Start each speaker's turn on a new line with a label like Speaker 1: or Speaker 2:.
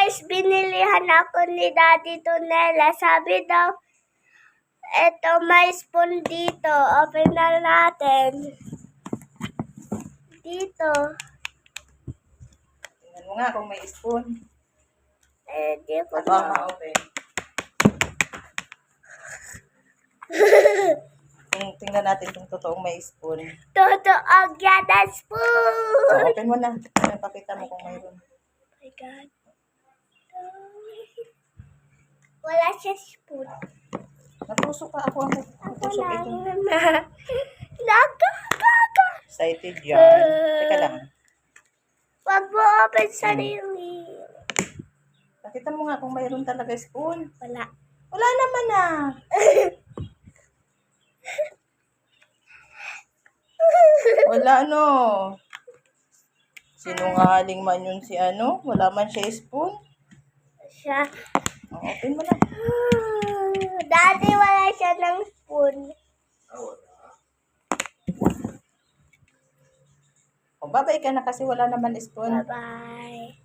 Speaker 1: guys, binilihan ako ni Daddy Tonela. Sabi daw, eto may spoon dito. Open na natin. Dito.
Speaker 2: Tingnan mo nga kung may spoon.
Speaker 1: Di ko
Speaker 2: Ako ang ma-open. Tingnan natin kung totoong may spoon.
Speaker 1: Totoong yan ang spoon.
Speaker 2: Open mo na. Pakita mo kung mayroon.
Speaker 1: Oh my God. Wala siya spoon.
Speaker 2: Natusok pa ako. Natusok ito.
Speaker 1: Nagkakaga.
Speaker 2: Excited yan. Teka lang.
Speaker 1: Wag mo open sarili.
Speaker 2: Pakita mo nga kung mayroon talaga spoon.
Speaker 1: Wala.
Speaker 2: Wala naman ah. Wala no. Sinungaling man yun si ano. Wala man siya spoon.
Speaker 1: Siya.
Speaker 2: Open mo na.
Speaker 1: Dati wala siya ng spoon.
Speaker 2: O, babay ka na kasi wala naman spoon.
Speaker 1: Bye-bye.